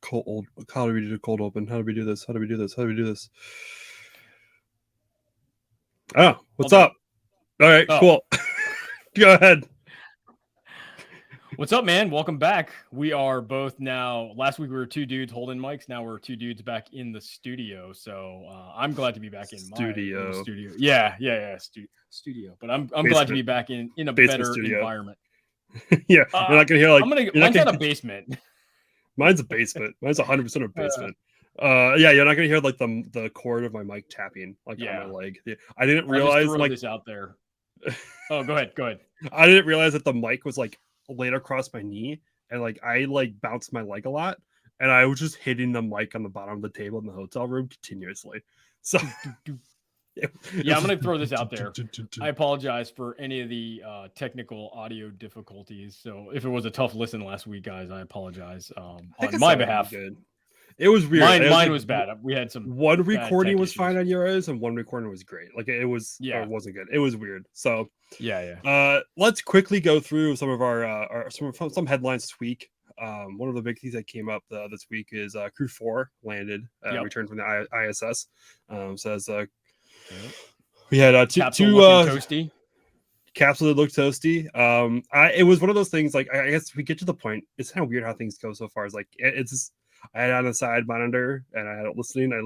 cold. How do we do the cold open? How do we do this? How do we do this? How do we do this? Oh, what's up? All right, cool. Go ahead. What's up, man? Welcome back. We are both now. Last week we were two dudes holding mics. Now we're two dudes back in the studio. So I'm glad to be back in my studio. Yeah. Studio. But I'm glad to be back in a better environment. Yeah, you're not gonna hear like. Mine's not a basement. Mine's a basement. Mine's 100% a basement. Yeah, you're not gonna hear like the cord of my mic tapping like on my leg. I didn't realize like this out there. Oh, go ahead. I didn't realize that the mic was like laid across my knee, and like I like bounced my leg a lot, and I was just hitting the mic on the bottom of the table in the hotel room continuously. So yeah, I'm gonna throw this out there. I apologize for any of the technical audio difficulties. So if it was a tough listen last week, guys, I apologize on my behalf. Good. It was weird. Mine was bad. We had some. One recording was fine on yours, and one recording was great. Like it was, it wasn't good. It was weird. So let's quickly go through some of our some headlines this week. One of the big things that came up this week is Crew 4 landed, returned from the ISS. Says we had two toasty. Capsule that looked toasty. It was one of those things. Like I guess we get to the point. It's kind of weird how things go so far. It's like it's. I had it on the side monitor and I had it listening. I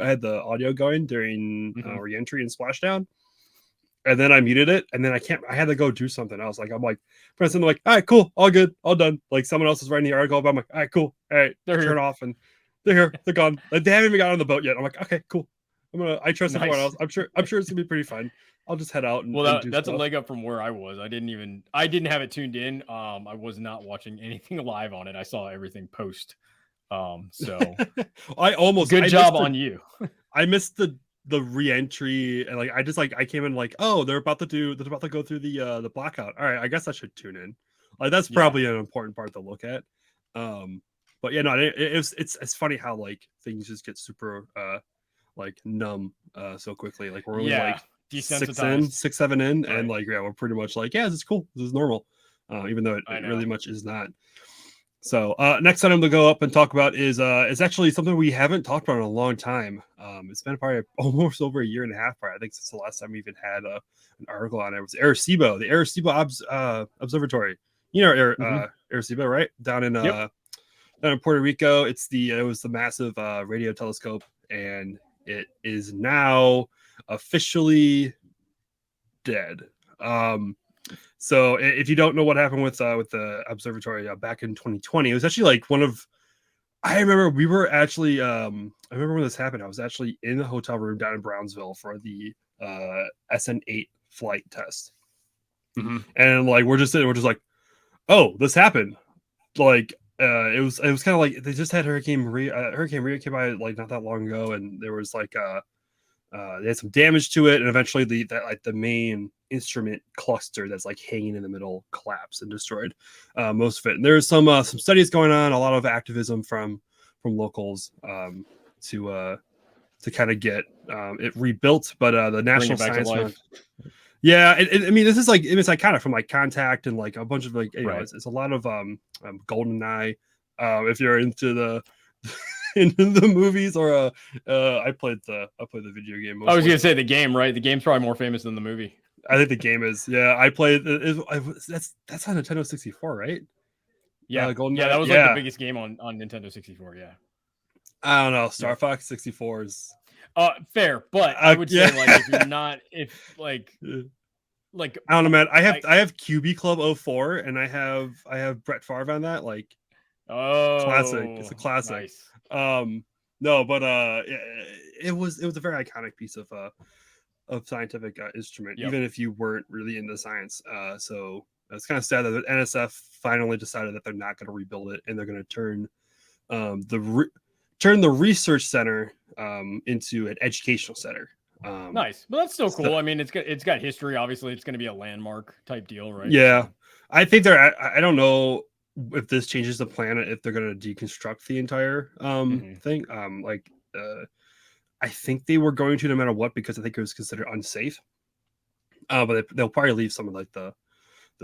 had the audio going during re-entry and splashdown. And then I muted it. And then I had to go do something else. Like, I'm like, pressing like, all right, cool. All good. All done. Like someone else is writing the article, but I'm like, all right, cool. All right. They're turn off and they're here. They're gone. Like they haven't even got on the boat yet. I'm like, okay, cool. I trust everyone else. I'm sure it's gonna be pretty fun. I'll just head out and that's stuff. A leg up from where I was. I didn't have it tuned in. I was not watching anything live on it. I saw everything post. So good job on you. I missed the re-entry and like I came in like, oh, they're about to go through the blackout. All right, I guess I should tune in. Like that's probably an important part to look at. But yeah, no, it's funny how like things just get super like numb so quickly. Like we're only like 6, 7 in, and like we're pretty much like, yeah, this is cool. This is normal. Even though it really much is not. So next item to go up and talk about is actually something we haven't talked about in a long time. It's been probably almost over a year and a half, probably. I think since the last time we even had an article on it. It was Arecibo, the Arecibo Observatory. You know Arecibo, right? Down in Puerto Rico. It was the massive radio telescope, and it is now officially dead. So if you don't know what happened with the observatory back in 2020, it was actually like I remember we were actually I remember when this happened. I was actually in the hotel room down in Brownsville for the SN8 flight test, and like we're just like, oh, this happened. Like it was kind of like they just had Hurricane Maria came by like not that long ago, and there was like they had some damage to it, and eventually the main instrument cluster that's like hanging in the middle collapsed and destroyed most of it. And there's some studies going on, a lot of activism from locals to kind of get it rebuilt. But the National Science Month, I mean, this is like it's like kind of from like Contact and like a bunch of like it's a lot of GoldenEye. If you're into the into the movies, or I played the video game. I was gonna say the game, right? The game's probably more famous than the movie. I think the game is. Yeah, I played. That's on Nintendo 64, right? Yeah, that was like the biggest game on Nintendo 64. Yeah. I don't know. Star Fox 64 is fair, but I would say like if you're not like I don't know, man. I have QB Club 04 and I have Brett Favre on that. Like, classic. It's a classic. Nice. No, but it was a very iconic piece of scientific instrument, even if you weren't really into science. So it's kind of sad that the NSF finally decided that they're not going to rebuild it and they're going to turn the research center into an educational center. Nice, but that's still cool. I mean, it's got history. Obviously, it's going to be a landmark type deal, right? Yeah, I think I don't know if this changes the plan, if they're going to deconstruct the entire thing. I think they were going to, no matter what, because I think it was considered unsafe. But they'll probably leave some of like the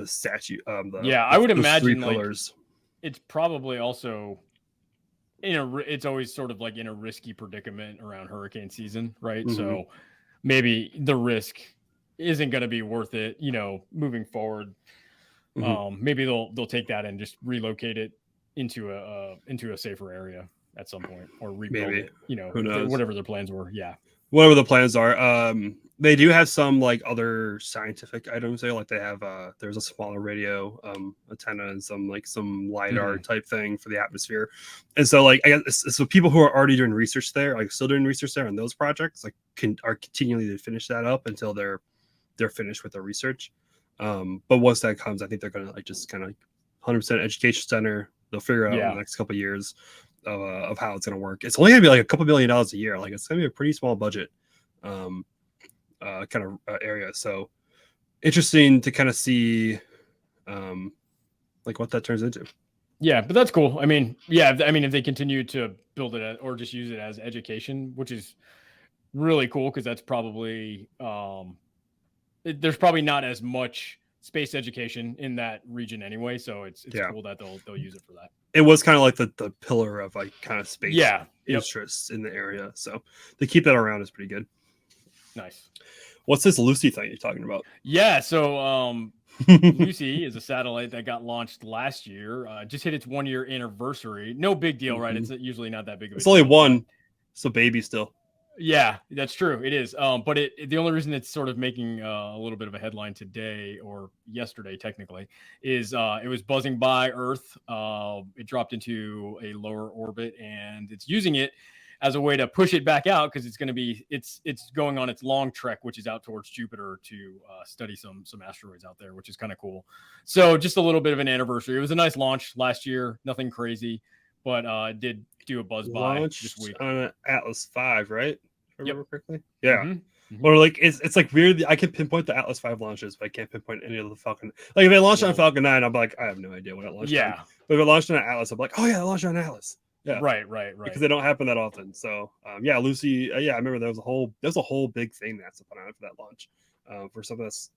statue. I would imagine like, it's probably also it's always sort of like in a risky predicament around hurricane season, right? Mhm. So maybe the risk isn't going to be worth it, moving forward. Maybe they'll take that and just relocate it into a safer area at some point, or rebuild Maybe. it, Who knows? whatever their plans were. Yeah. Whatever the plans are. They do have some like other scientific items there. Like they have there's a smaller radio antenna and some LiDAR type thing for the atmosphere. And so like I guess so people who are already doing research there, like still doing research there on those projects, like are continually to finish that up until they're finished with their research. But once that comes, I think they're gonna like just kind of 100% education center. They'll figure out in the next couple of years of how it's going to work. It's only going to be like a couple $1 billion a year. Like it's going to be a pretty small budget area. So interesting to kind of see like what that turns into. Yeah, but that's cool. I mean, if they continue to build it or just use it as education, which is really cool because that's probably there's probably not as much space education in that region anyway. So it's cool that they'll use it for that. It was kind of like the pillar of like kind of space interests in the area. So to keep that around is pretty good. Nice. What's this Lucy thing you're talking about? Yeah. So Lucy is a satellite that got launched last year. Just hit its 1 year anniversary. No big deal, right? It's usually not that big of a deal. It's only one. It's a baby still. Yeah, that's true. It is. But the only reason it's sort of making a little bit of a headline today or yesterday, technically, is it was buzzing by Earth. It dropped into a lower orbit, and it's using it as a way to push it back out because it's going on its long trek, which is out towards Jupiter to study some asteroids out there, which is kind of cool. So just a little bit of an anniversary. It was a nice launch last year. Nothing crazy, but it did do a buzz by this week on an Atlas V, right? If I remember correctly. Yeah. Or like it's like weird. I can pinpoint the Atlas V launches, but I can't pinpoint any of the Falcon. Like if it launched on Falcon 9, I'm like, I have no idea when it launched. Yeah. On. But if it launched on Atlas, I'm like, oh yeah, it launched on Atlas. Yeah. Right. Because they don't happen that often. So Lucy. I remember there was a whole big thing that's put on it for that launch, for something that's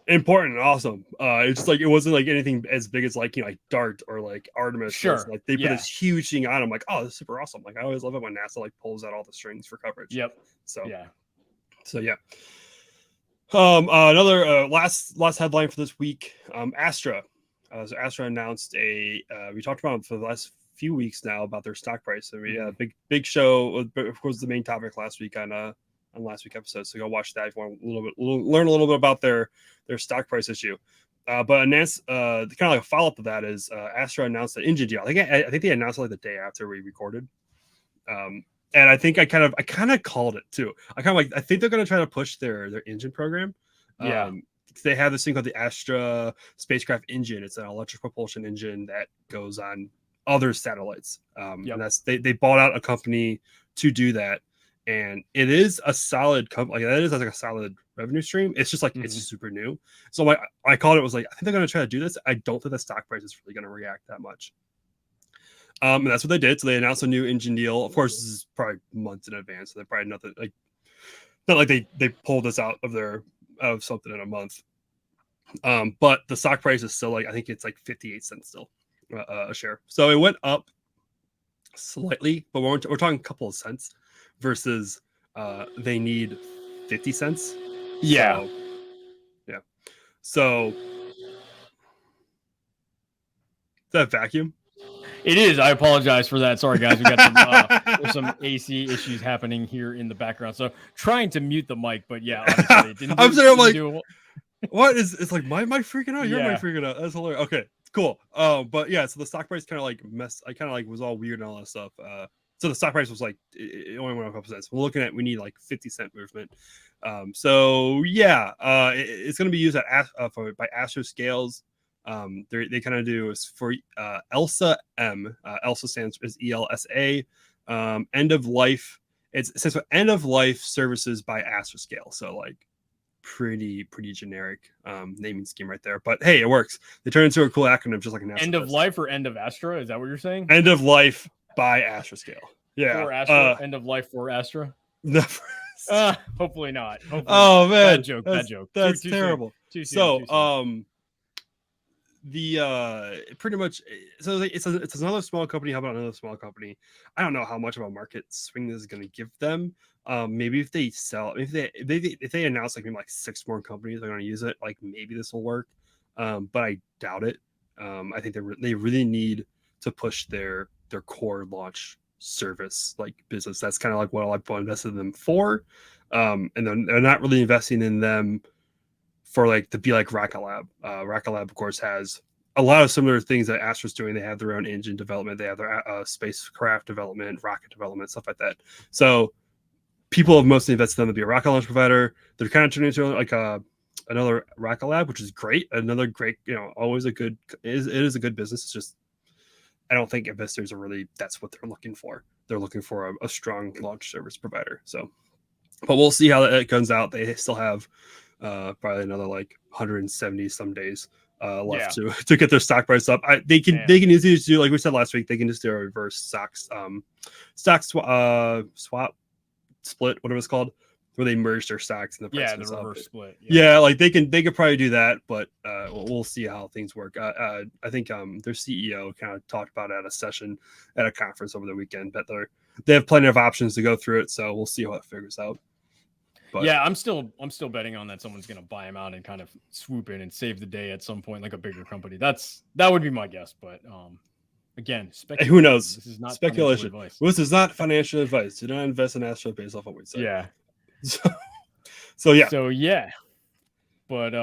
important and awesome. It's just like it wasn't like anything as big as like like DART or like Artemis. Sure. Like they put this huge thing on. I'm like, oh, this is super awesome. Like I always love it when NASA like pulls out all the strings for coverage. Yep. So yeah. Another last headline for this week. Astra. So Astra announced we talked about it for the last few weeks now about their stock price. So we had a big show. Of course, the main topic last week on last week's episode. So go watch that if you want learn a little bit about their stock price issue. But announced kind of like a follow up to that is Astra announced an engine deal. I think they announced it like the day after we recorded. And I think I kind of called it too. I think they're going to try to push their engine program. They have this thing called the Astra spacecraft engine. It's an electric propulsion engine that goes on other satellites. And that's they bought out a company to do that. And it is a solid company. Like that is like a solid revenue stream. It's just like it's super new. So I called it. Was like I think they're going to try to do this. I don't think the stock price is really going to react that much. And that's what they did. So they announced a new engine deal. Of course, this is probably months in advance. So they're probably not like they pulled this out of something in a month. But the stock price is still like I think it's like 58 cents still a share. So it went up slightly, but we're talking a couple of cents versus they need 50 cents. Yeah. So is that vacuum? It is. I apologize for that. Sorry, guys. We got there's some AC issues happening here in the background. So trying to mute the mic, but obviously it didn't. I'm like, what is? It's like my mic freaking out. Your mic freaking out. That's hilarious. Okay, cool. But so the stock price kind of like messed. I kind of like was all weird and all that stuff. So the stock price was like it only went up a couple cents. We're looking at we need like 50-cent movement. It's going to be used by Astro Scales. They kind of do is for ELSA M. ELSA stands as ELSA. End of life. It says for end of life services by Astroscale. So like pretty generic naming scheme right there. But hey, it works. They turn into a cool acronym just like an end of life or end of Astra. Is that what you're saying? End of life by Astroscale. Yeah. For Astra. End of life for Astra. Hopefully not. Hopefully oh man, bad joke. That's too terrible. Too soon. pretty much, so it's another small company. How about another small company? I don't know how much of a market swing this is going to give them. Maybe if they sell, if they announce like maybe like 6 more companies are going to use it, like maybe this will work. But I doubt it. I think they really need to push their core launch service like business. That's kind of like what a lot of people invested in them for. And they're not really investing in them for like to be like Rocket Lab. Rocket Lab, of course, has a lot of similar things that Astra's doing. They have their own engine development, they have their spacecraft development, rocket development, stuff like that. So people have mostly invested in them to be a rocket launch provider. They're kind of turning into like another Rocket Lab, which is great. Another great, always a good. It is a good business. It's just I don't think investors are really that's what they're looking for. They're looking for a strong launch service provider. So, but we'll see how it comes out. They still have probably another like 170 some days left to get their stock price up. They can easily just do, like we said last week, they can just do a reverse stock swap split, whatever it's called, where they merge their stocks and the price the reverse split. Yeah, like they could probably do that, but we'll see how things work. I think their CEO kind of talked about it at a session at a conference over the weekend, but they have plenty of options to go through it, so we'll see how it figures out. But yeah, I'm still betting on that someone's going to buy him out and kind of swoop in and save the day at some point, like a bigger company. That would be my guess, but again, who knows? This is not speculation. This is not financial advice. Do not invest in Astro based off what we said. Yeah. So yeah. But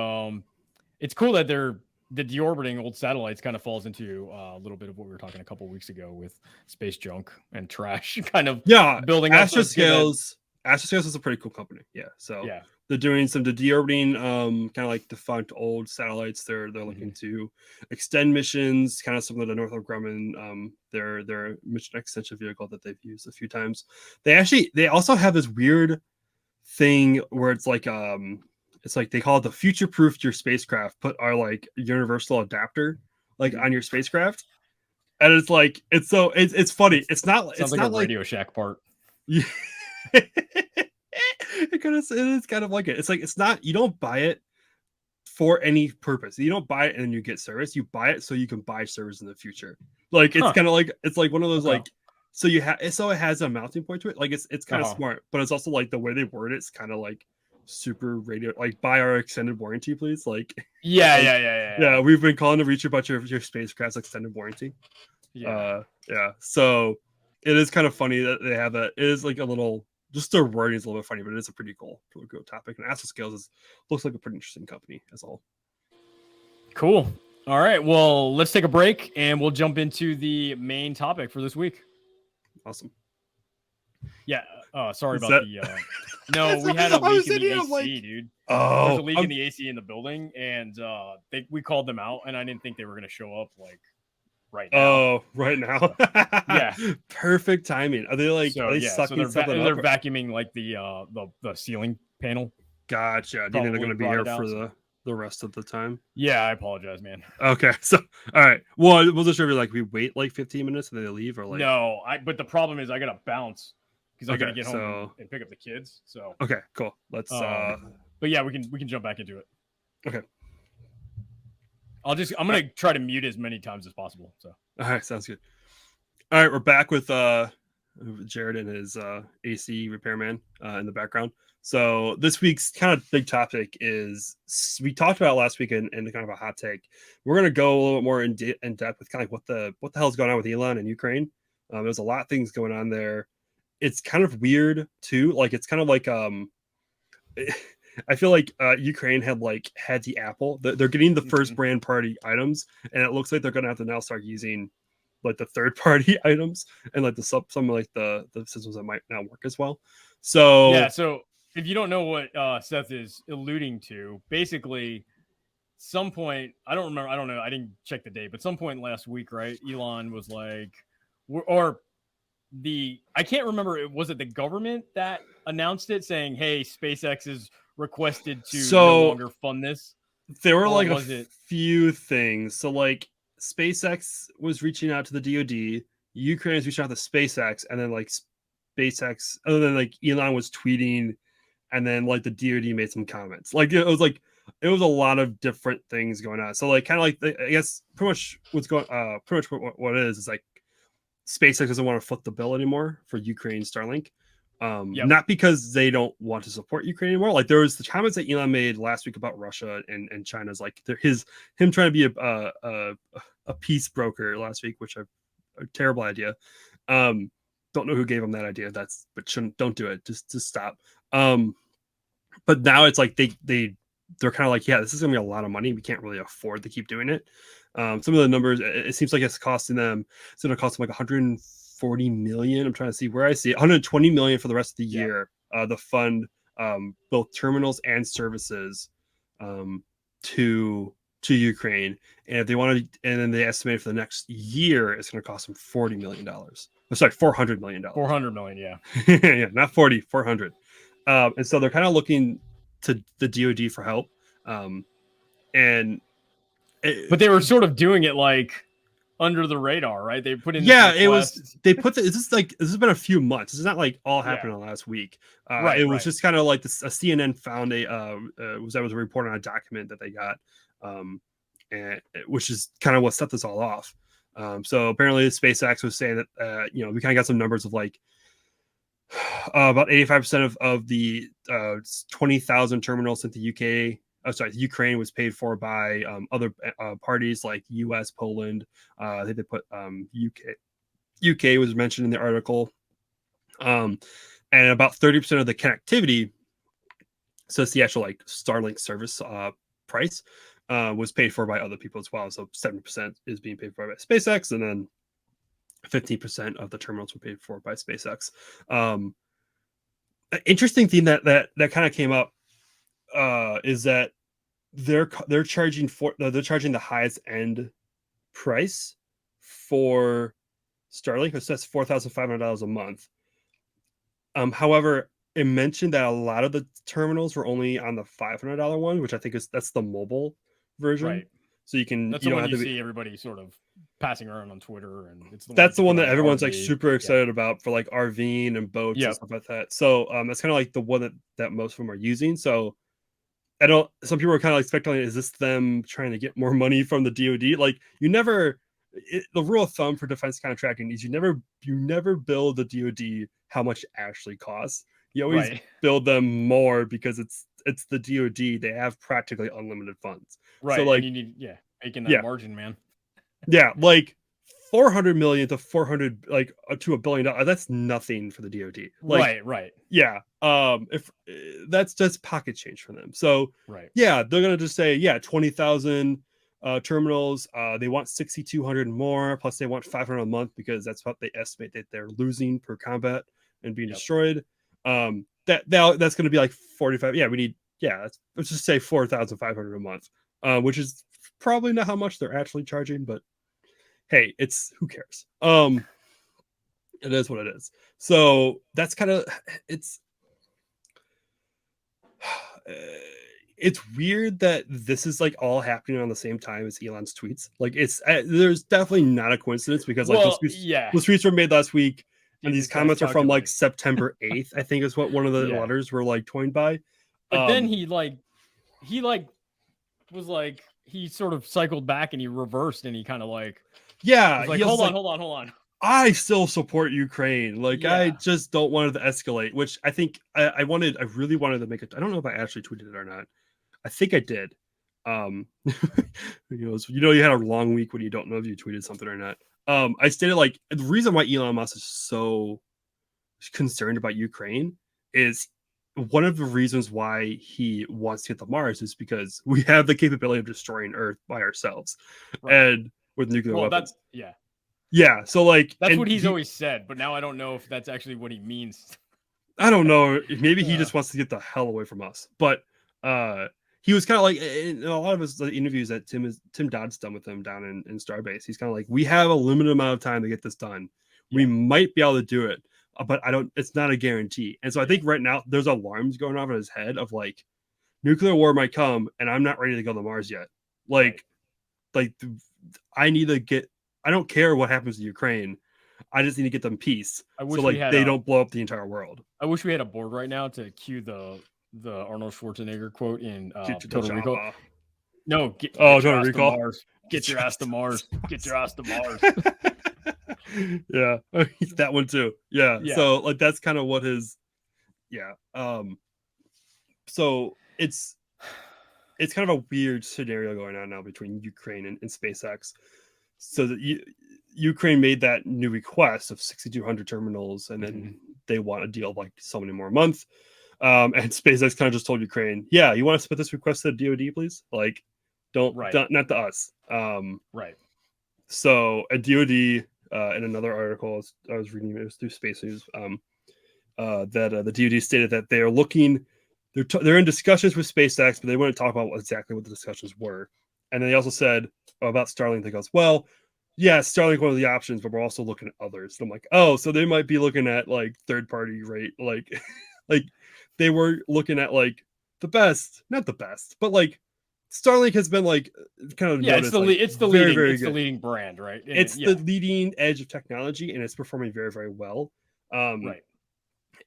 it's cool that the deorbiting old satellites kind of falls into a little bit of what we were talking a couple of weeks ago with space junk and trash kind of building up. Astroscales is a pretty cool company. Yeah. So they're doing some deorbiting, kind of like defunct old satellites. They're looking to extend missions, kind of similar to Northrop Grumman. Their mission extension vehicle that they've used a few times. They also have this weird thing where it's like they call it the future-proof your spacecraft. Put our like universal adapter like on your spacecraft, and it's like it's funny. It's not. Sounds like a Radio Shack part. Yeah. It is kind of like it. It's like it's not. You don't buy it for any purpose. You don't buy it and then you get service. You buy it so you can buy service in the future. Like it's kind of like it's like one of those like. So it has a mounting point to it. Like it's kind of smart, but it's also like the way they word it's kind of like super radio. Like buy our extended warranty, please. Like yeah. We've been calling to reach about your spacecraft's extended warranty. Yeah. So it is kind of funny that they have that. It is like a little. Just their wording is a little bit funny, but it's a pretty cool topic. And Astroscales looks like a pretty interesting company as a whole. Cool. All right. Well, let's take a break and we'll jump into the main topic for this week. Awesome. Yeah. Sorry about the. No, we had a leak in the AC, dude. Oh, there's a leak in the AC in the building, and we called them out, and I didn't think they were going to show up right now. Oh, right now. So, yeah. Perfect timing. Are they like sucking something up? They're vacuuming like the ceiling panel. Gotcha. Do you think they're going to be here for the rest of the time? Yeah, I apologize, man. Okay. So all right. Well, we'll just we wait like 15 minutes and then they leave or like no, but the problem is I gotta bounce because I gotta get home and pick up the kids. So okay, cool. Let's but yeah, we can jump back into it. Okay. I'm gonna try to mute as many times as possible. So all right, sounds good. All right, we're back with Jared and his AC repairman in the background. So this week's kind of big topic is we talked about last week in kind of a hot take. We're gonna go a little bit more in depth with kind of what the hell is going on with Elon and Ukraine. There's a lot of things going on there. It's kind of weird too. Like it's kind of like I feel like Ukraine had the Apple. They're getting the first brand party items, and it looks like they're going to have to now start using like the third party items and like some like the systems that might not work as well. So yeah. So if you don't know what Seth is alluding to, basically, some point I don't remember. I don't know. I didn't check the date, but some point last week, right? Elon was like, I can't remember. Was it the government that announced it, saying, "Hey, SpaceX is requested to no longer fund this"? There were like a few things. So like SpaceX was reaching out to the DoD, Ukraine is reaching out to SpaceX, and then like SpaceX, other than like Elon was tweeting, and then like the DoD made some comments. Like it was like it was a lot of different things going on. So like kind of like I guess pretty much what it is like SpaceX doesn't want to foot the bill anymore for Ukraine Starlink. Not because they don't want to support Ukraine anymore. Like there was the comments that Elon made last week about Russia and China's like him trying to be a peace broker last week, which a terrible idea. Don't know who gave him that idea. Don't do it. Just stop. But now it's like they're kind of like, yeah, this is gonna be a lot of money. We can't really afford to keep doing it. Some of the numbers, it seems like it's going to cost them like 140 million. I'm trying to see where I see it. 120 million for the rest of the year. The fund both terminals and services to Ukraine, and if they want to, and then they estimate for the next year, it's going to cost them $40 million. Oh, sorry, $400 million. 400 million, yeah. Yeah, not 40, 400. And so they're kind of looking to the DoD for help. But they were sort of doing it like under the radar, right? They put in it was they put this has been a few months. It's not like all happened in the last week. It was just kind of like this. A CNN found was a report on a document that they got, and which is kind of what set this all off. So apparently, SpaceX was saying that we kind of got some numbers of like about 85% of the 20,000 terminals at the UK. Ukraine was paid for by other parties like U.S., Poland. I think they put UK was mentioned in the article, and about 30% of the connectivity. So it's the actual like Starlink service price was paid for by other people as well. So 70% is being paid for by SpaceX, and then 15% of the terminals were paid for by SpaceX. An interesting thing that kind of came up is that they're charging the highest end price for Starlink, which that's $4,500 a month. However, it mentioned that a lot of the terminals were only on the $500 one, which I think that's the mobile version. Right. So you can that's you the don't one have you to see everybody sort of passing around on Twitter, and it's the one that everyone's like super excited about for like RVing and boats and stuff like that. So that's kind of like the one that most of them are using. So some people are kind of like speculating, is this them trying to get more money from the DoD? Like the rule of thumb for defense contracting is you never bill the DoD how much it actually costs. You always build them more because it's the DoD. They have practically unlimited funds. Right. So like, and you need making that margin, man. Yeah, like 400 million to 400 like to $1 billion. That's nothing for the DoD. Like, right. Yeah. If that's just pocket change for them. So yeah, they're gonna just say 20,000 terminals. They want 6,200 more, plus they want 500 a month because that's what they estimate that they're losing per combat and being destroyed. That's going to be like 45. Yeah, we need. Yeah, let's just say 4,500 a month, which is probably not how much they're actually charging, but hey, who cares? It is what it is. So that's kind of it's weird that this is like all happening on the same time as Elon's tweets. Like there's definitely not a coincidence because like those tweets were made last week, and these comments are from like September 8th, I think is what one of the letters were like coined by. But then he sort of cycled back and he reversed and he kind of like hold on. I still support Ukraine. Like I just don't want it to escalate, which I think I really wanted to make it. I don't know if I actually tweeted it or not. I think I did. You had a long week when you don't know if you tweeted something or not. I stated like the reason why Elon Musk is so concerned about Ukraine is one of the reasons why he wants to get to Mars is because we have the capability of destroying Earth by ourselves, and with nuclear weapons. Yeah, so like that's what he's always said, but now I don't know if that's actually what he means. I don't know. Maybe he just wants to get the hell away from us. But he was kind of like in a lot of his interviews that Tim Dodd's done with him down in Starbase. He's kind of like, we have a limited amount of time to get this done. We might be able to do it, but it's not a guarantee. And so I think right now there's alarms going off in his head of like nuclear war might come, and I'm not ready to go to Mars yet. Like I need to get. I don't care what happens to Ukraine. I just need to get them peace. So like they don't blow up the entire world. I wish we had a board right now to cue the the Arnold Schwarzenegger quote in Get to the Total Recall. Java. No, get Total your ass Recall. to Mars. Get your ass to Mars. Get your ass to Mars. Yeah, that one too. Yeah. So like that's kind of what his. Yeah. So it's kind of a weird scenario going on now between Ukraine and SpaceX. So that Ukraine made that new request of 6,200 terminals, and then they want a deal of like so many more a month. And SpaceX kind of just told Ukraine, "Yeah, you want to submit this request to the DoD, please? Like, don't not to us." Right. So a DoD in another article I was reading, it was through Space News, that the DoD stated that they are looking. They're in discussions with SpaceX, but they wouldn't talk about exactly what the discussions were. And then they also said about Starlink, they goes, well, yeah, Starlink one of the options, but we're also looking at others. So I'm like, oh, so they might be looking at like third party rate, like like they were looking at like the best, not the best, but like Starlink has been like kind of noticed, it's the leading brand, right? And it's the leading edge of technology, and it's performing very, very well. Right.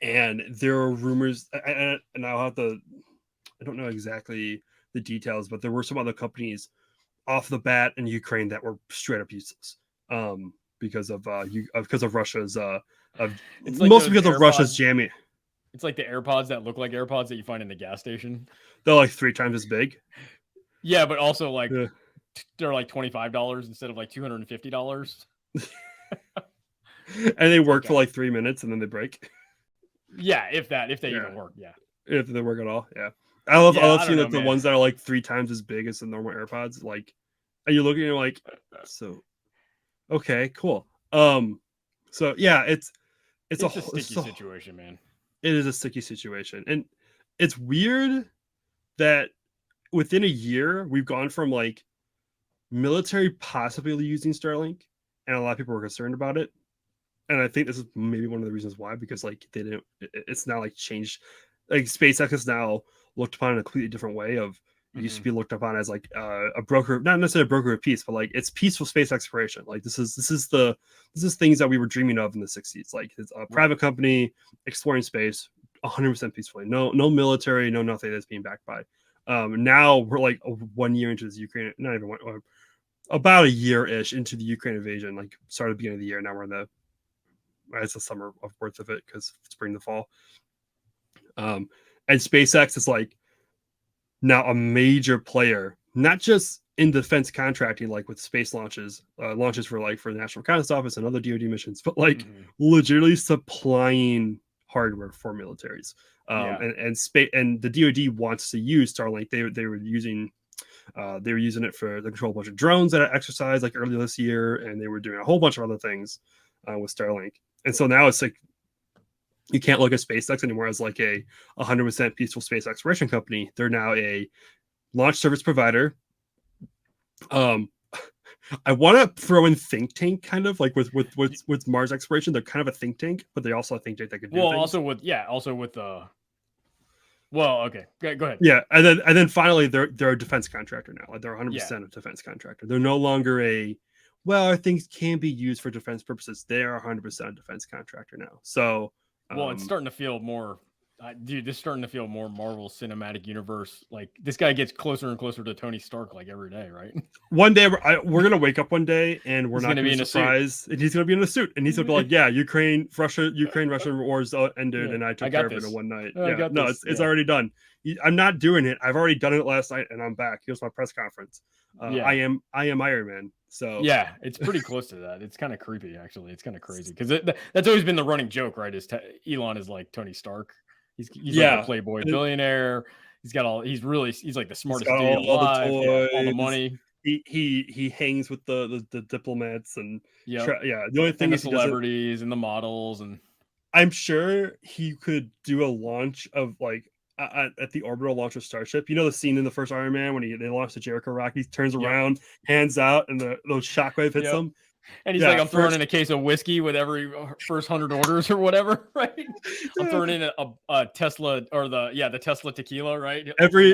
And there are rumors, and I'll have to, I don't know exactly the details, but there were some other companies off the bat in Ukraine that were straight up useless because of Russia's it's like mostly because of Russia's jamming. It's like the AirPods that look like AirPods that you find in the gas station. They're like 3 times as big. Yeah, but also like they're like $25 instead of like $250. And they work for like 3 minutes and then they break. Yeah, if they even work. Yeah, if they work at all. Yeah, I love seeing like the ones that are like 3 times as big as the normal AirPods. Like, and you're looking at like, so okay, cool. So yeah, it's a sticky situation, man. It is a sticky situation, and it's weird that within a year we've gone from like military possibly using Starlink, and a lot of people were concerned about it. And I think this is maybe one of the reasons why, because like they didn't, it's now like changed. Like SpaceX is now looked upon in a completely different way. Of it used to be looked upon as like a broker, not necessarily a broker of peace, but like it's peaceful space exploration. Like this is things that we were dreaming of in the 60s. Like it's a private company exploring space 100% peacefully. No military, no nothing that's being backed by. Now we're like 1 year into this Ukraine, not even one, about a year-ish into the Ukraine invasion. Like started at the beginning of the year. Now we're in the it's the summer of worth of it because spring to fall. And SpaceX is like now a major player, not just in defense contracting, like with space launches for like for the National Reconnaissance Office and other DoD missions, but like legitimately supplying hardware for militaries. And space and the DoD wants to use Starlink. They were using it for the control of a bunch of drones that I exercised like earlier this year, and they were doing a whole bunch of other things with Starlink. And so now it's like you can't look at SpaceX anymore as like a 100% peaceful space exploration company. They're now a launch service provider. I want to throw in think tank, kind of like with Mars exploration. They're kind of a think tank, but they're also a think tank that could do things. Okay, go ahead. Yeah, and then finally they're a defense contractor now. Like they're 100% a defense contractor. They're no longer our things can be used for defense purposes. They are 100% a defense contractor now. So, it's starting to feel more, dude. This is starting to feel more Marvel Cinematic Universe. Like this guy gets closer and closer to Tony Stark, like every day, right? One day we're gonna wake up one day and we're not gonna be surprised, and he's gonna be in a suit, and he's gonna be like, "Yeah, Ukraine Russia wars ended, and I took care of it in one night." It's already done. I'm not doing it. I've already done it last night, and I'm back. Here's my press conference. I am Iron Man. So yeah, it's pretty close to that. It's kind of creepy, actually. It's kind of crazy because that's always been the running joke, right? Elon is like Tony Stark. He's like a playboy billionaire. He's like the smartest dude alive. All the money. He hangs with the diplomats and the only thing is the celebrities and the models, and I'm sure he could do a launch of like at the orbital launch of Starship. You know the scene in the first Iron Man when they launched the Jericho rock, he turns around, hands out, and the shockwave hits him. And he's like, I'm throwing in a case of whiskey with every first 100 orders or whatever, right? I'm throwing in a Tesla or the Tesla tequila, right? Every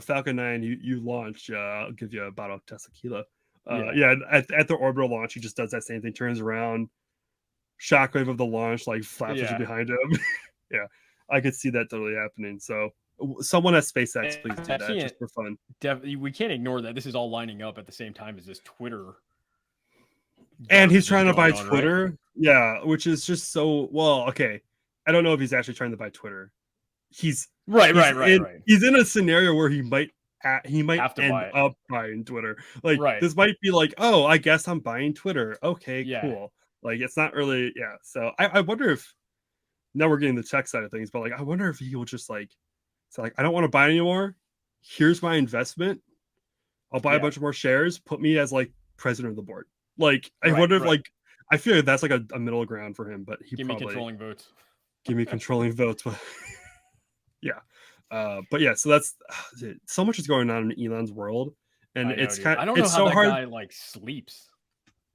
Falcon 9 you launch, I'll give you a bottle of tequila. At the orbital launch, he just does that same thing, turns around, shockwave of the launch, like flaps behind him. I could see that totally happening. So someone at SpaceX, please do that just for fun. We can't ignore that this is all lining up at the same time as this Twitter. And he's trying to buy on, Twitter. Right? Yeah, which is just so okay. I don't know if he's actually trying to buy Twitter. He's right. He's in a scenario where he might have to end up buying Twitter. Like this might be like, oh, I guess I'm buying Twitter. Okay, cool. Like it's not really, yeah. So I wonder if now we're getting the tech side of things, but like I wonder if he will just like say like I don't want to buy anymore. Here's my investment. I'll buy a bunch of more shares. Put me as like president of the board. Like I wonder if like I feel like that's like a middle ground for him, but he give me controlling votes. Give me controlling votes. But yeah. But yeah, so that's so much is going on in Elon's world, and it's kind. I don't know it's how so that hard. guy like sleeps.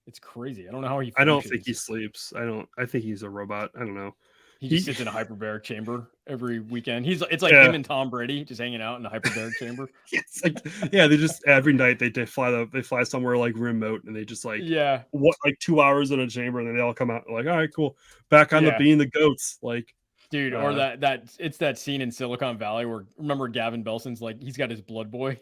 It's crazy. I don't know how he. I don't think he sleeps. I think he's a robot. I don't know. He just sits in a hyperbaric chamber every weekend. It's like him and Tom Brady just hanging out in a hyperbaric chamber. It's like they just every night they fly somewhere like remote and they just like like 2 hours in a chamber and then they all come out like all right cool back on the being the goats like. Dude, or it's that scene in Silicon Valley where remember Gavin Belson's like he's got his blood boy.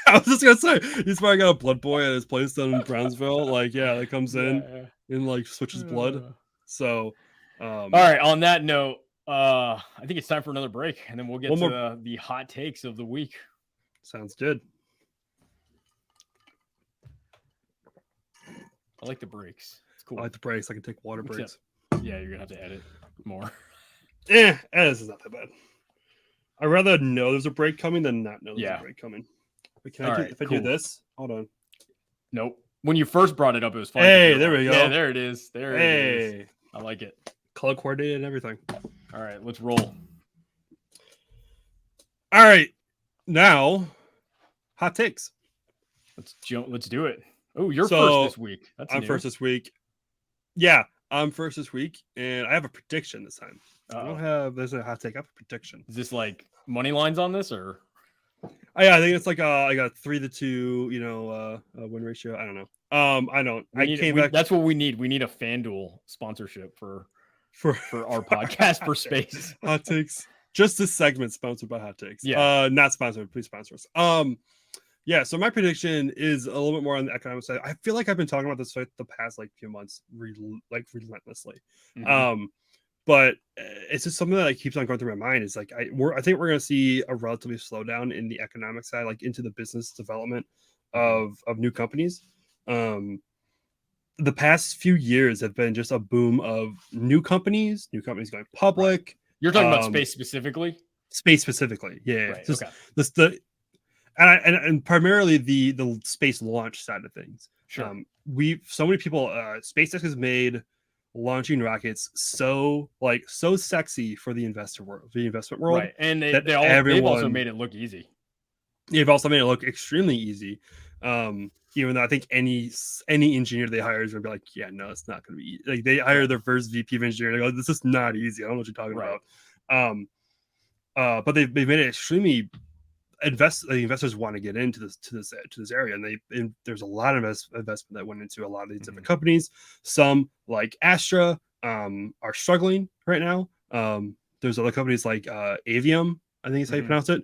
I was just gonna say he's probably got a blood boy at his place down in Brownsville. Like that comes in and like switches blood. So, all right. On that note, I think it's time for another break, and then we'll get to the hot takes of the week. Sounds good. I like the breaks. It's cool. I like the breaks. I can take water breaks. Yeah, you're gonna have to edit more. This is not that bad. I'd rather know there's a break coming than not know there's a break coming. But can I do this? Hold on. Nope. When you first brought it up, it was fun. Hey, there we go. Yeah, there it is. It is. I like it. Color coordinated and everything. All right, let's roll. All right. Now, hot takes. Let's do it. Oh, you're first this week. I'm first this week. Yeah, I'm first this week, and I have a prediction this time. There's a hot take. I have a prediction. Is this like money lines on this or? Yeah, I think it's like I got 3-2, win ratio. I don't know. I don't. Back. That's what we need. We need a FanDuel sponsorship for our podcast for space. Hot takes. Just this segment sponsored by Hot Takes. Yeah. Not sponsored. Please sponsor us. Yeah. So my prediction is a little bit more on the economic side. I feel like I've been talking about this for the past few months, relentlessly. Mm-hmm. But it's just something that keeps on going through my mind. Is like I think we're going to see a relatively slowdown in the economic side, like into the business development of new companies. The past few years have been just a boom of new companies going public. You're talking about space specifically. Space specifically, yeah. Right, okay. And primarily the space launch side of things. Sure. So many people. SpaceX has made launching rockets so sexy for the investment world, right? And they've also made it look easy. They've also made it look extremely easy. Even though I think any engineer they hire is gonna be like, yeah, no, it's not gonna be easy. Like they hire their first VP of engineering, they go, this is not easy. I don't know what you're talking about. But they've made it extremely investors want to get into this area, and there's a lot of investment that went into a lot of these different companies. Some like Astra are struggling right now. There's other companies like Avium, I think is how you pronounce it.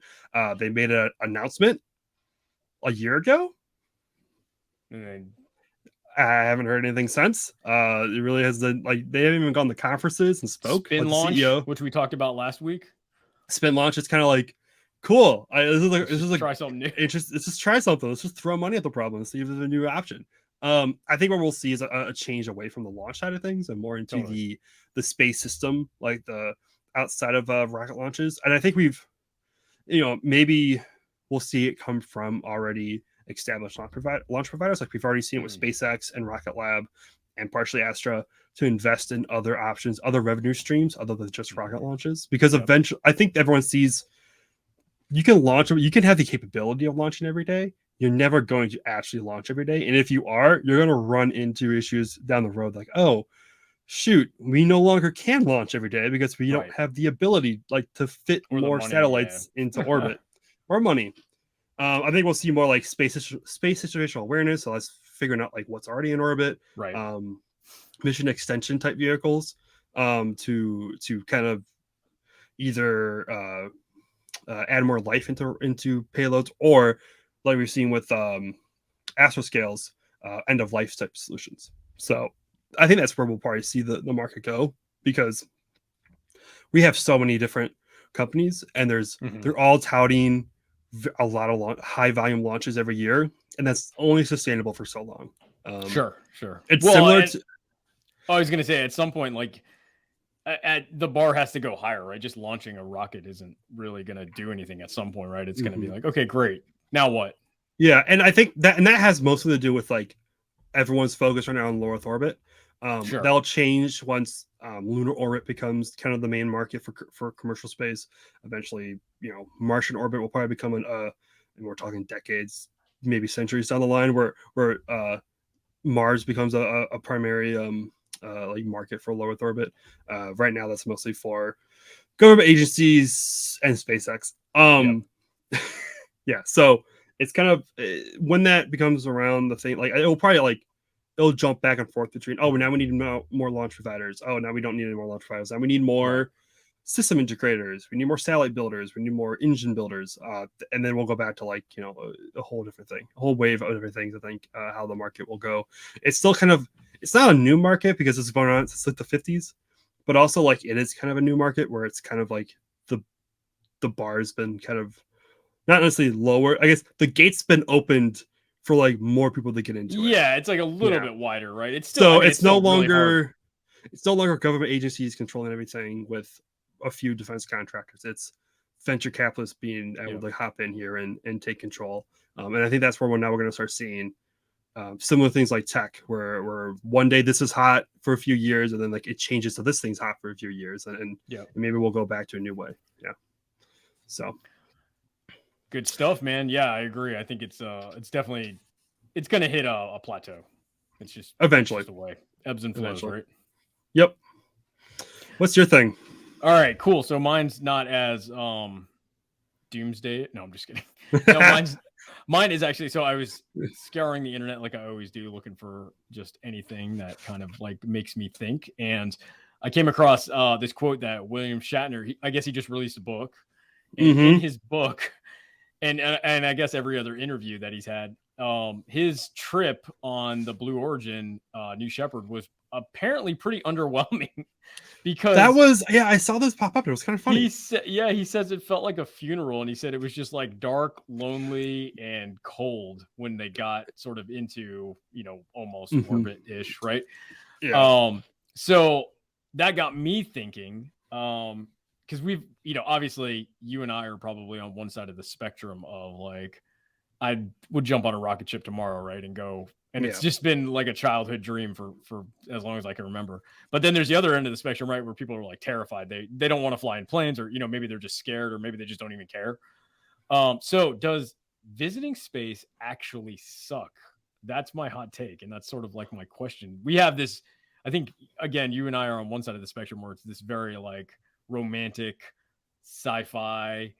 They made an announcement a year ago. I haven't heard anything since. It really has been they haven't even gone to conferences and spoke. Spin launch, CEO, which we talked about last week. Spin launch is kind of like cool. This is like try something new. It's just try something. Let's just throw money at the problem and see if there's a new option. I think what we'll see is a change away from the launch side of things and more into the space system, like the outside of rocket launches. And I think we've, maybe we'll see it come from already established launch providers. Like we've already seen it with SpaceX and Rocket Lab and partially Astra to invest in other options, other revenue streams other than just rocket launches. Because eventually, I think everyone sees you can launch, you can have the capability of launching every day. You're never going to actually launch every day. And if you are, you're going to run into issues down the road like, oh, shoot, we no longer can launch every day because we don't have the ability to fit more satellites into orbit or money. I think we'll see more like space situational awareness. So that's figuring out what's already in orbit, mission extension type vehicles to kind of either add more life into payloads, or like we've seen with astroscales, end of life type solutions. So I think that's where we'll probably see the market go, because we have so many different companies, and they're all touting a lot of high volume launches every year, and that's only sustainable for so long. Sure. It's similar to. I was gonna say, at some point, like, at the bar has to go higher, right? Just launching a rocket isn't really gonna do anything at some point, right? It's gonna be like, okay, great, now what? Yeah, and I think that has mostly to do with like everyone's focused right now on low Earth orbit. Sure. That'll change once lunar orbit becomes kind of the main market for commercial space. Eventually, Martian orbit will probably become and we're talking decades, maybe centuries down the line, where Mars becomes a primary like market for low Earth orbit. Right now, that's mostly for government agencies and SpaceX. Yeah, so it's kind of when that becomes around the thing, like it'll jump back and forth between, oh, now we need more launch providers. Oh, now we don't need any more launch providers. Now we need more system integrators. We need more satellite builders. We need more engine builders. And then we'll go back to like, a whole different thing, a whole wave of different things. I think how the market will go. It's still it's not a new market because it's going on since like the 50s, but also like it is kind of a new market where it's kind of like the bar's been kind of not necessarily lower. I guess the gate's been opened for like more people to get into it. Yeah, it's like a little bit wider, right? It's still it's no longer it's no longer government agencies controlling everything with a few defense contractors. It's venture capitalists being able to hop in here and take control. And I think that's where we're going to start seeing similar things like tech, where one day this is hot for a few years, and then like it changes to this thing's hot for a few years, and maybe we'll go back to a new way. Yeah. So good stuff, man. Yeah, I agree. I think it's definitely going to hit a plateau. It's just eventually the way ebbs and flows, right? Yep. What's your thing? All right, cool. So mine's not as doomsday. No, I'm just kidding. No, mine is actually, so I was scouring the internet like I always do, looking for just anything that kind of like makes me think. And I came across this quote that William Shatner, I guess he just released a book. And in his book, and I guess every other interview that he's had, his trip on the Blue Origin New Shepard was apparently pretty underwhelming, because that was I saw this pop up. It was kind of funny. He says it felt like a funeral, and he said it was just like dark, lonely, and cold when they got sort of into almost orbit-ish, right? Yeah. So that got me thinking, because we've obviously you and I are probably on one side of the spectrum of like, I would jump on a rocket ship tomorrow, right, and go. And it's just been like a childhood dream for as long as I can remember. But then there's the other end of the spectrum, right, where people are like terrified. They don't want to fly in planes, or maybe they're just scared, or maybe they just don't even care. So does visiting space actually suck? That's my hot take, and that's sort of like my question. We have this, I think, again, you and I are on one side of the spectrum where it's this very like romantic sci-fi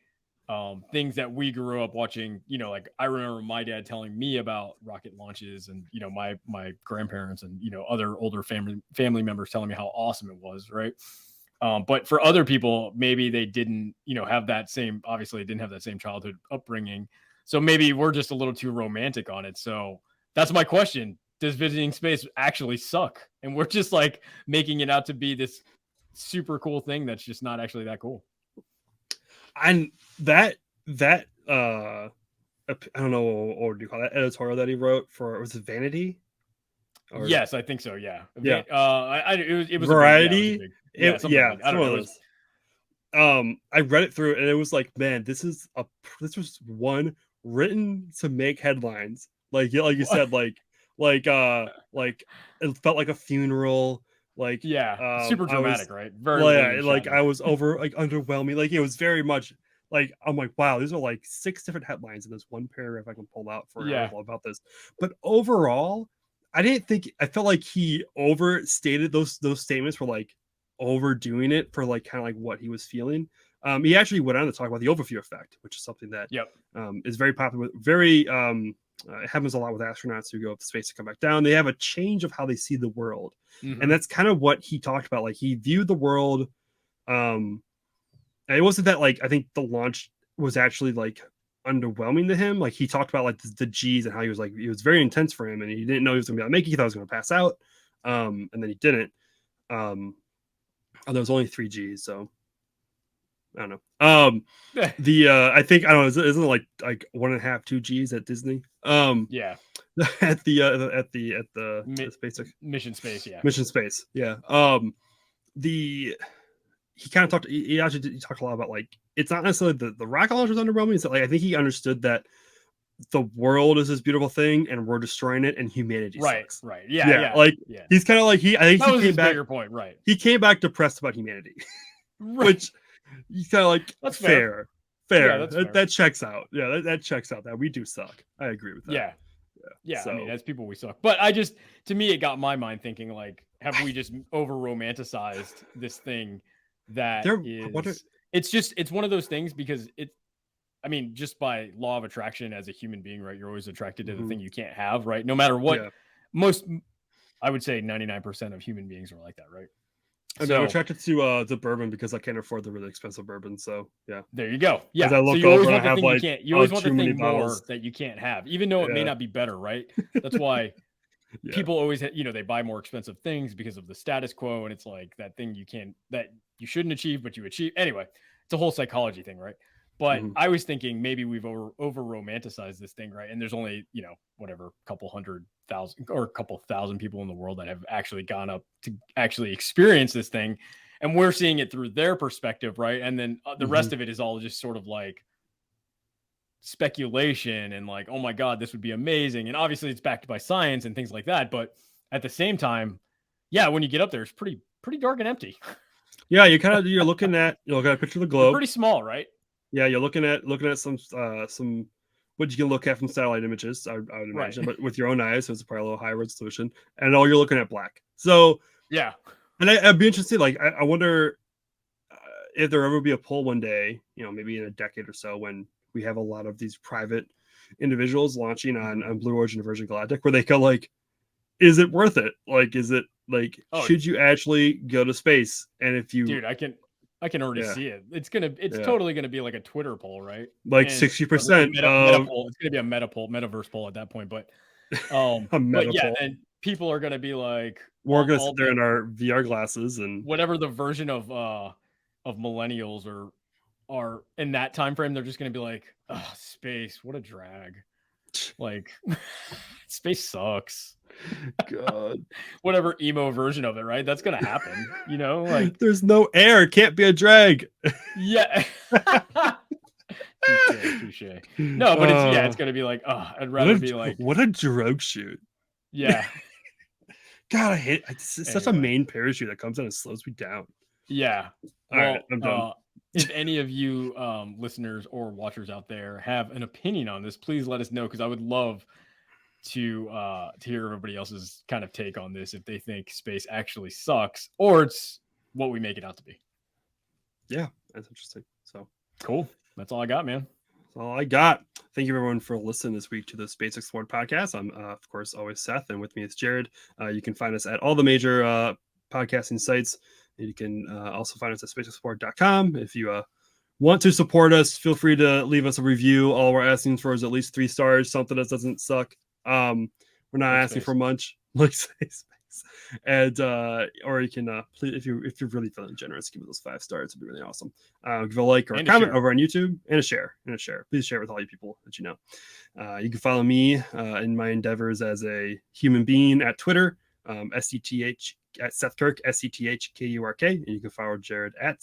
things that we grew up watching. Like I remember my dad telling me about rocket launches, and my grandparents and other older family members telling me how awesome it was, right? But for other people, maybe they didn't have that same, obviously didn't have that same childhood upbringing, so maybe we're just a little too romantic on it. So that's my question: does visiting space actually suck, and we're just like making it out to be this super cool thing that's just not actually that cool? And that I don't know, what do you call that editorial that he wrote for, was it Vanity? Yes, I think so. Yeah. It was Variety. It's one of those. I read it through, and it was like, man, this was one written to make headlines. Like you said, like it felt like a funeral. Like super dramatic, right? Very like I was underwhelming. Like it was very much like, I'm like, wow, these are like 6 different headlines in this one paragraph I can pull out for an article about this. But overall, I felt like he overstated those statements, were like overdoing it for like kind of like what he was feeling. He actually went on to talk about the overview effect, which is something that is very popular, it happens a lot with astronauts who go up to space and come back down. They have a change of how they see the world. And that's kind of what he talked about. Like he viewed the world and And it wasn't that like I think the launch was actually like underwhelming to him. Like he talked about like the G's and how he was like it was very intense for him, and he didn't know he was gonna be able to make it. He thought he was gonna pass out, and then he didn't. There was only 3 G's, so I don't know. I think I don't know. Isn't it like 1.5, 2 G's at Disney? Yeah. At the basic mission space, yeah. Mission space, yeah. He kind of talked. He actually talked a lot about like it's not necessarily the rocket launch was underwhelming. It's that, like I think he understood that the world is this beautiful thing and we're destroying it and humanity sucks. Right. Yeah. Like he's kind of like I think that he came back. Bigger point, right? He came back depressed about humanity, right. Which he's kind of like that's fair. Yeah, that checks out. Yeah, that checks out. That we do suck. I agree with that. Yeah. So, I mean, as people, we suck. But to me, it got my mind thinking like, have we just over romanticized this thing? It's one of those things because I mean, just by law of attraction as a human being, right? You're always attracted to the thing you can't have, right? No matter what, I would say 99% of human beings are like that, right? I'm attracted to bourbon because I can't afford the really expensive bourbon. So yeah, there you go. Yeah, as I look over, I have like you always want the thing more that you can't have, even though it may not be better, right? That's why people always, they buy more expensive things because of the status quo, and it's like that thing that you shouldn't achieve, but you achieve anyway. It's a whole psychology thing, right? But I was thinking maybe we've over romanticized this thing, right? And there's only, whatever, a couple 100,000 or a couple thousand people in the world that have actually gone up to actually experience this thing. And we're seeing it through their perspective, right? And then the rest of it is all just sort of like speculation and like, oh my God, this would be amazing. And obviously it's backed by science and things like that. But at the same time, when you get up there, it's pretty dark and empty. Yeah, you're looking at a picture of the globe. They're pretty small, right? Yeah, you're looking at some what you can look at from satellite images, I would imagine, but with your own eyes, so it's probably a little high resolution, and all you're looking at black. So yeah, and I'd be interested. Like, I wonder if there ever be a poll one day, maybe in a decade or so, when we have a lot of these private individuals launching on Blue Origin and Virgin Galactic, where they go like, is it worth it? Like, is it like, should you actually go to space? And if you, dude, I can already see it. It's totally gonna be like a Twitter poll, right? Like 60%. It's gonna be a metaverse poll at that point. But but yeah, and people are gonna be like, we're gonna sit there in our VR glasses and whatever the version of millennials are in that time frame, they're just gonna be like, oh, space, what a drag. Like space sucks. God. Whatever emo version of it, right? That's gonna happen, like there's no air, it can't be a drag. Yeah. Touche. No, but it's gonna be like, I'd rather be like, what a drogue shoot. Yeah. God, I hate it's such a main parachute that comes out and slows me down. Yeah. All right, I'm done. If any of you listeners or watchers out there have an opinion on this, please let us know, because I would love to hear everybody else's kind of take on this, if they think space actually sucks or it's what we make it out to be. Yeah, that's interesting. So cool. That's all I got, man. That's all I got. Thank you everyone for listening this week to the Space Explored podcast. I'm of course always Seth, and with me is Jared. You can find us at all the major podcasting sites. You can also find us at spaceexplored.com. If you want to support us, feel free to leave us a review. All we're asking for is at least 3 stars, something that doesn't suck. We're not asking for much, like space. And or you can please, if you're really feeling generous, give it those 5 stars. It'd be really awesome. Give a like or a comment over on YouTube, and a share. Please share with all you people that you know. You can follow me in my endeavors as a human being at Twitter, SETH at Seth Kirk, SETHKURK, and you can follow Jared at